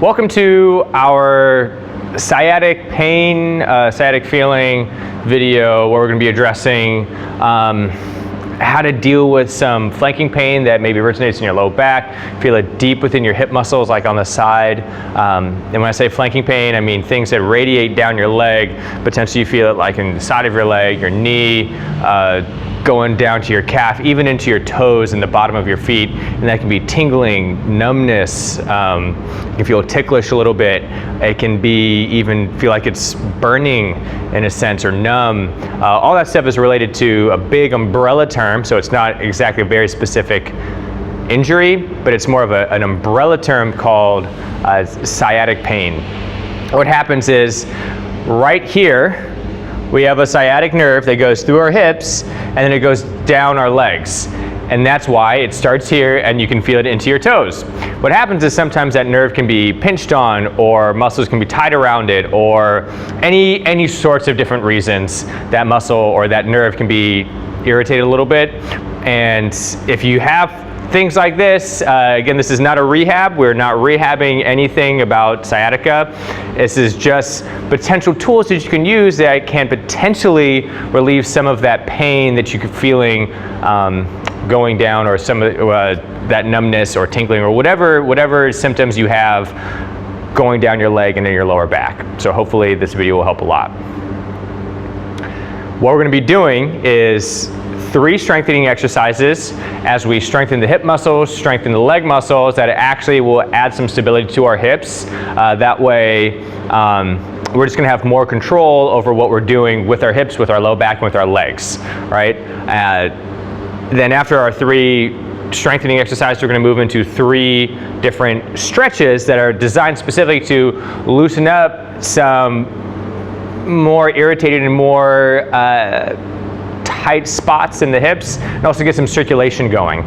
Welcome to our sciatic pain, sciatic feeling video where we're going to be addressing how to deal with some flanking pain that maybe originates in your low back, feel it deep within your hip muscles like on the side. And when I say flanking pain, I mean things that radiate down your leg. Potentially you feel it like in the side of your leg, your knee, going down to your calf, even into your toes and the bottom of your feet. And that can be tingling, numbness, you can feel ticklish a little bit. It can be even feel like it's burning in a sense or numb. All that stuff is related to a big umbrella term, so it's not exactly a very specific injury, but it's more of an umbrella term called sciatic pain. What happens is right here, we have a sciatic nerve that goes through our hips and then it goes down our legs. And that's why it starts here and you can feel it into your toes. What happens is sometimes that nerve can be pinched on or muscles can be tied around it or any sorts of different reasons that muscle or that nerve can be irritated a little bit. And if you have things like this, again, this is not a rehab. We're not rehabbing anything about sciatica. This is just potential tools that you can use that can potentially relieve some of that pain that you could feeling going down, or some of that numbness or tingling or whatever symptoms you have going down your leg and in your lower back. So hopefully this video will help a lot. What we're going to be doing is 3 strengthening exercises as we strengthen the hip muscles, strengthen the leg muscles, that actually will add some stability to our hips. That way, we're just gonna have more control over what we're doing with our hips, with our low back, and with our legs, right? Then after our 3 strengthening exercises, we're gonna move into 3 different stretches that are designed specifically to loosen up some more irritated and more tight spots in the hips, and also get some circulation going.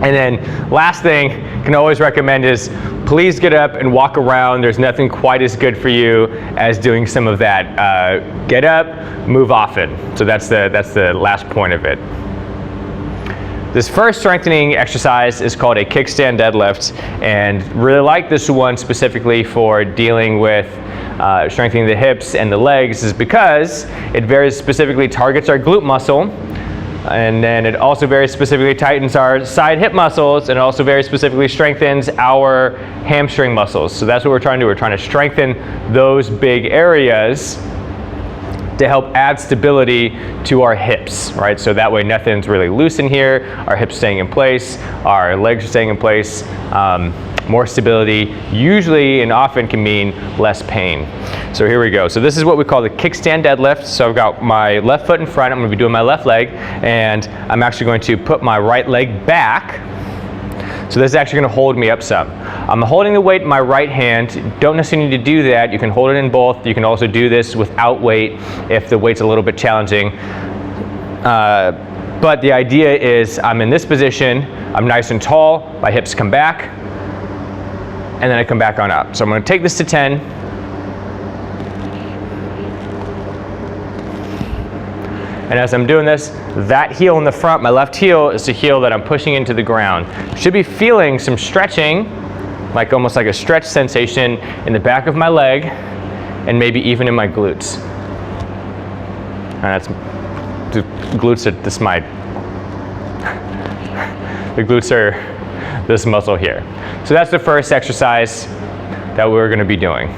And then last thing I can always recommend is please get up and walk around. There's nothing quite as good for you as doing some of that. Get up, move often. So that's the last point of it. This first strengthening exercise is called a kickstand deadlift, and really like this one specifically for dealing with strengthening the hips and the legs is because it very specifically targets our glute muscle, and then it also very specifically tightens our side hip muscles, and it also very specifically strengthens our hamstring muscles. So that's what we're trying to do. We're trying to strengthen those big areas to help add stability to our hips, right? So that way nothing's really loose in here, our hips staying in place, our legs are staying in place. More stability usually and often can mean less pain. So here we go. So this is what we call the kickstand deadlift. So I've got my left foot in front, I'm gonna be doing my left leg, and I'm actually going to put my right leg back. So this is actually gonna hold me up some. I'm holding the weight in my right hand. Don't necessarily need to do that. You can hold it in both. You can also do this without weight if the weight's a little bit challenging. But the idea is I'm in this position, I'm nice and tall, my hips come back, and then I come back on up. So I'm gonna take this to 10. And as I'm doing this, that heel in the front, my left heel, is the heel that I'm pushing into the ground. Should be feeling some stretching, like almost like a stretch sensation in the back of my leg, and maybe even in my glutes. And that's, the glutes are this the glutes are this muscle here. So that's the first exercise that we're gonna be doing.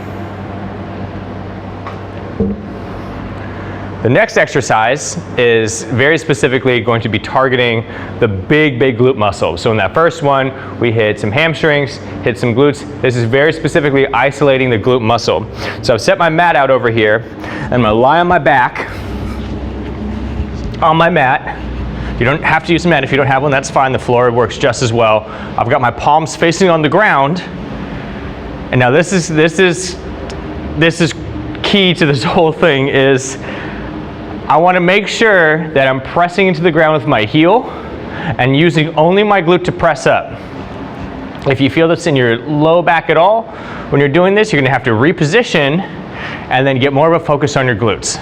The next exercise is very specifically going to be targeting the big glute muscle. So in that first one, we hit some hamstrings, hit some glutes. This is very specifically isolating the glute muscle. So I've set my mat out over here, and I'm gonna lie on my back, on my mat. You don't have to use a mat. If you don't have one, that's fine. The floor works just as well. I've got my palms facing on the ground. And now this is key to this whole thing is I want to make sure that I'm pressing into the ground with my heel and using only my glute to press up. If you feel this in your low back at all, when you're doing this, you're going to have to reposition and then get more of a focus on your glutes.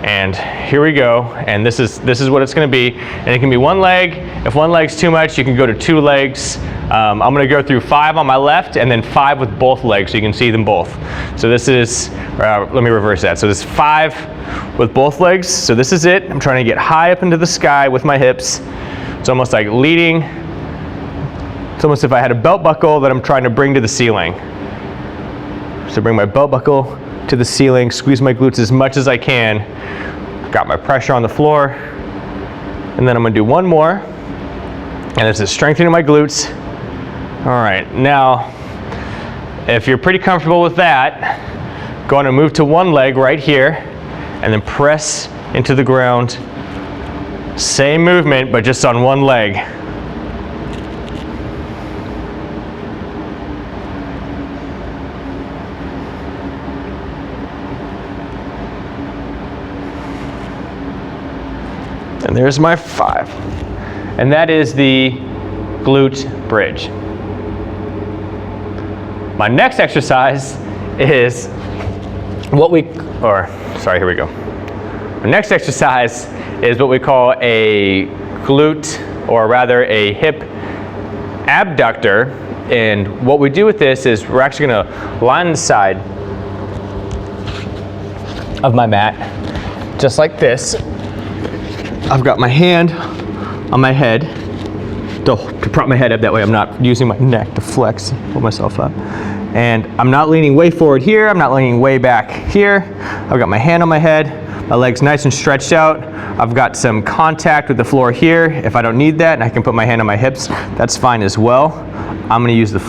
And here we go, and this is what it's going to be. And it can be one leg. If one leg's too much, you can go to 2 legs. I'm gonna go through 5 on my left and then 5 with both legs so you can see them both. So this is, let me reverse that. So this is 5 with both legs. So this is it. I'm trying to get high up into the sky with my hips. It's almost like leading. It's almost if I had a belt buckle that I'm trying to bring to the ceiling. So bring my belt buckle to the ceiling, squeeze my glutes as much as I can. Got my pressure on the floor. And then I'm gonna do one more. And this is strengthening my glutes. All right, now, if you're pretty comfortable with that, go on and move to one leg right here, and then press into the ground. Same movement, but just on one leg. And there's my 5. And that is the glute bridge. My next exercise is what we, here we go. The next exercise is what we call a glute, or rather a hip abductor. And what we do with this is we're actually gonna line the side of my mat, just like this. I've got my hand on my head to prop my head up, that way I'm not using my neck to flex, pull myself up. And I'm not leaning way forward here, I'm not leaning way back here. I've got my hand on my head, my legs nice and stretched out. I've got some contact with the floor here. If I don't need that and I can put my hand on my hips, that's fine as well. I'm gonna use the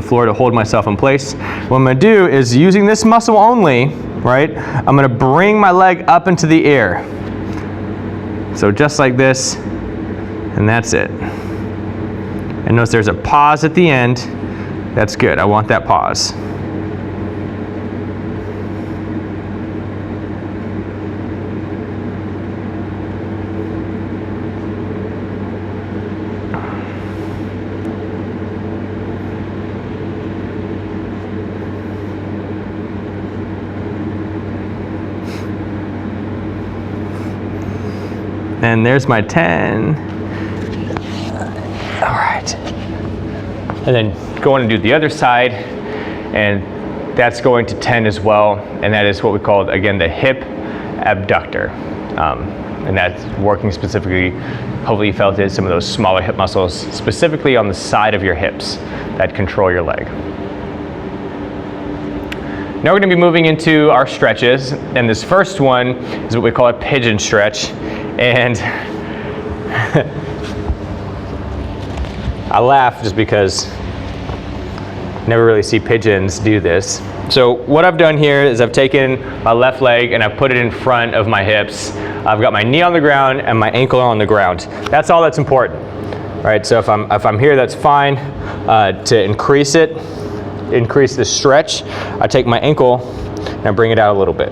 floor to hold myself in place. What I'm gonna do is, using this muscle only, right, I'm gonna bring my leg up into the air. So just like this, and that's it. And notice there's a pause at the end. That's good, I want that pause. And there's my 10. All right. And then go on and do the other side, and that's going to 10 as well. And that is what we call, again, the hip abductor. And that's working specifically, hopefully you felt it, some of those smaller hip muscles, specifically on the side of your hips that control your leg. Now we're going to be moving into our stretches, and this first one is what we call a pigeon stretch. And I laugh just because I never really see pigeons do this. So what I've done here is I've taken my left leg and I've put it in front of my hips. I've got my knee on the ground and my ankle on the ground. That's all that's important, right? So if I'm here, that's fine. To increase the stretch, I take my ankle and I bring it out a little bit.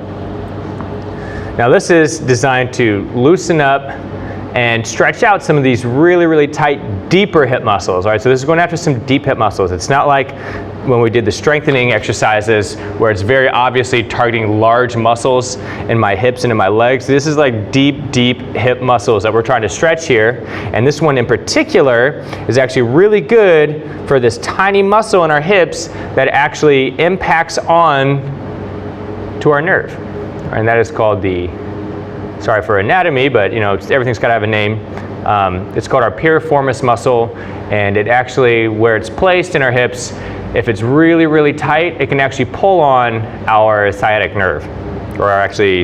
Now this is designed to loosen up and stretch out some of these really, really tight, deeper hip muscles, right? So this is going after some deep hip muscles. It's not like when we did the strengthening exercises where it's very obviously targeting large muscles in my hips and in my legs. This is like deep, deep hip muscles that we're trying to stretch here. And this one in particular is actually really good for this tiny muscle in our hips that actually impacts on to our nerve. And that is called the, sorry for anatomy, but you know, everything's got to have a name. It's called our piriformis muscle, and it actually, where it's placed in our hips, if it's really, really tight, it can actually pull on our sciatic nerve, or actually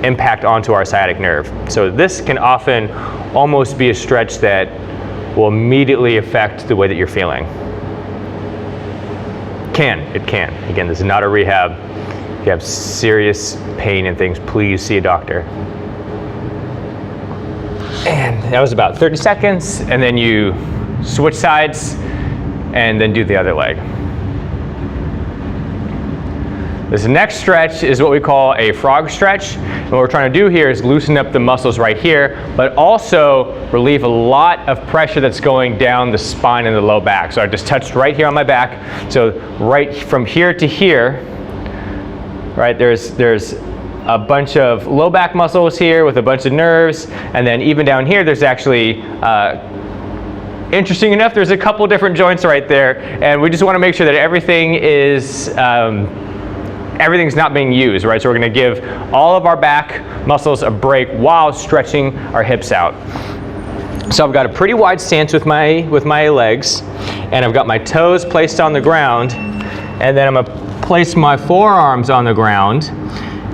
impact onto our sciatic nerve. So this can often almost be a stretch that will immediately affect the way that you're feeling. It can. Again, this is not a rehab. If you have serious pain and things, please see a doctor. And that was about 30 seconds, and then you switch sides and then do the other leg. This next stretch is what we call a frog stretch. And what we're trying to do here is loosen up the muscles right here, but also relieve a lot of pressure that's going down the spine and the low back. So I just touched right here on my back. So right from here to here, right, there's a bunch of low back muscles here with a bunch of nerves, and then even down here there's actually interesting enough, there's a couple different joints right there, and we just want to make sure that everything is everything's not being used, right? So we're going to give all of our back muscles a break while stretching our hips out. So I've got a pretty wide stance with my legs, and I've got my toes placed on the ground, and then I'm going to place my forearms on the ground,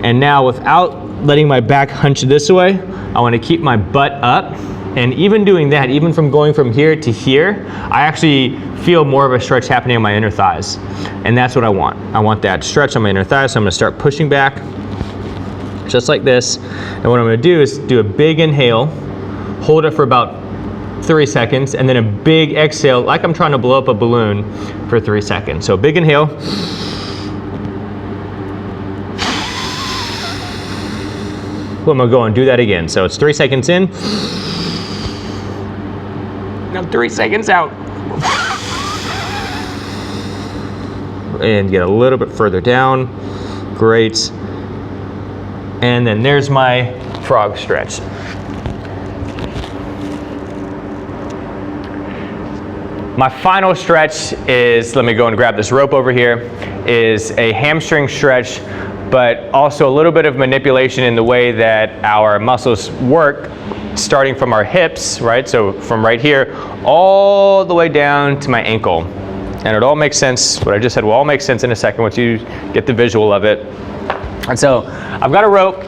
and now without letting my back hunch this way, I want to keep my butt up. And even doing that, even from going from here to here, I actually feel more of a stretch happening in my inner thighs. And that's what I want. I want that stretch on my inner thighs, so I'm gonna start pushing back, just like this. And what I'm gonna do is do a big inhale, hold it for about 3 seconds, and then a big exhale, like I'm trying to blow up a balloon for 3 seconds. So big inhale. Well, I'm gonna go and do that again. So it's 3 seconds in. Now 3 seconds out. And get a little bit further down. Great. And then there's my frog stretch. My final stretch is, let me go and grab this rope over here, is a hamstring stretch, but also a little bit of manipulation in the way that our muscles work, starting from our hips, right? So from right here all the way down to my ankle. And it all makes sense. What I just said will all make sense in a second once you get the visual of it. And so I've got a rope.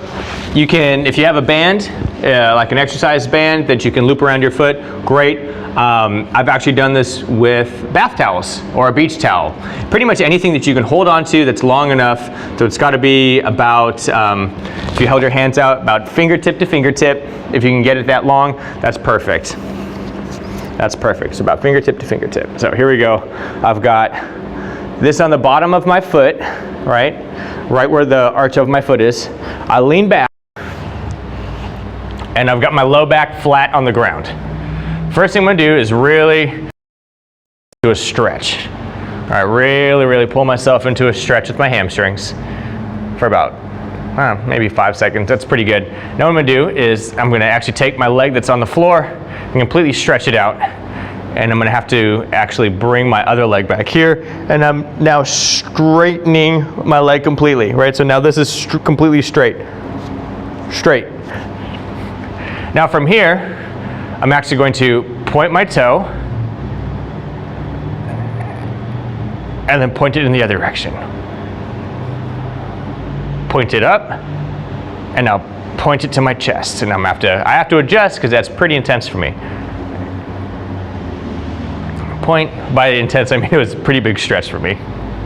You can, if you have a band, like an exercise band that you can loop around your foot, great. I've actually done this with bath towels or a beach towel. Pretty much anything that you can hold on to that's long enough. So it's got to be about, if you held your hands out, about fingertip to fingertip. If you can get it that long, that's perfect. That's perfect. So about fingertip to fingertip. So here we go. I've got this on the bottom of my foot, right where the arch of my foot is. I lean back, and I've got my low back flat on the ground. First thing I'm gonna do is really do a stretch. All right, really pull myself into a stretch with my hamstrings for about maybe 5 seconds. That's pretty good. Now what I'm gonna do is I'm gonna actually take my leg that's on the floor and completely stretch it out. And I'm gonna have to actually bring my other leg back here, and I'm now straightening my leg completely, right? So now this is completely straight. Now from here, I'm actually going to point my toe and then point it in the other direction. Point it up, and now point it to my chest. And I have to adjust because that's pretty intense for me. Point, by intense I mean it was a pretty big stretch for me.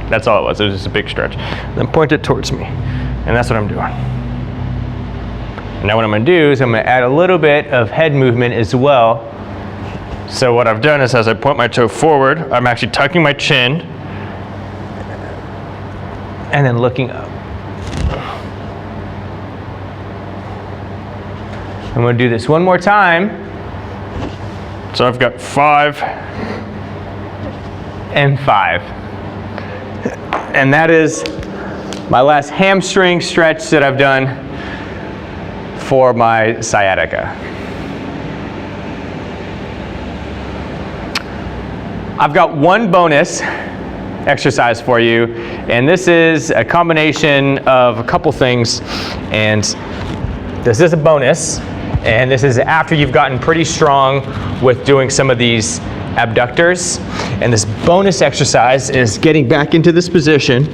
That's all it was just a big stretch. Then point it towards me, and that's what I'm doing. Now what I'm gonna do is I'm gonna add a little bit of head movement as well. So what I've done is as I point my toe forward, I'm actually tucking my chin and then looking up. I'm gonna do this one more time. So I've got 5 and 5. And that is my last hamstring stretch that I've done for my sciatica. I've got one bonus exercise for you, and this is a combination of a couple things, and this is a bonus, and this is after you've gotten pretty strong with doing some of these abductors. And this bonus exercise is getting back into this position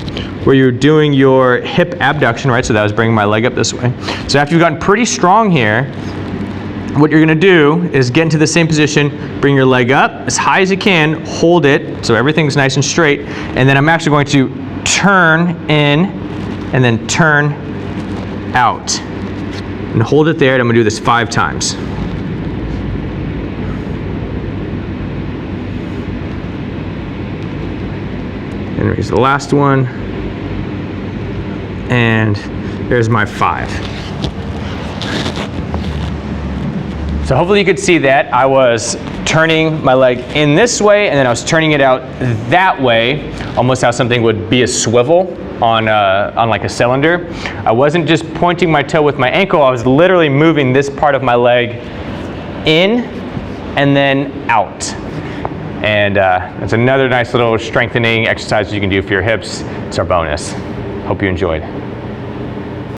where you're doing your hip abduction, right? So that was bringing my leg up this way. So after you've gotten pretty strong here, what you're gonna do is get into the same position, bring your leg up as high as you can, hold it so everything's nice and straight, and then I'm actually going to turn in and then turn out. And hold it there, and I'm gonna do this 5 times. And here's the last one. And there's my 5. So hopefully you could see that. I was turning my leg in this way, and then I was turning it out that way, almost how something would be a swivel on like a cylinder. I wasn't just pointing my toe with my ankle, I was literally moving this part of my leg in and then out. And it's another nice little strengthening exercise you can do for your hips. It's our bonus. Hope you enjoyed.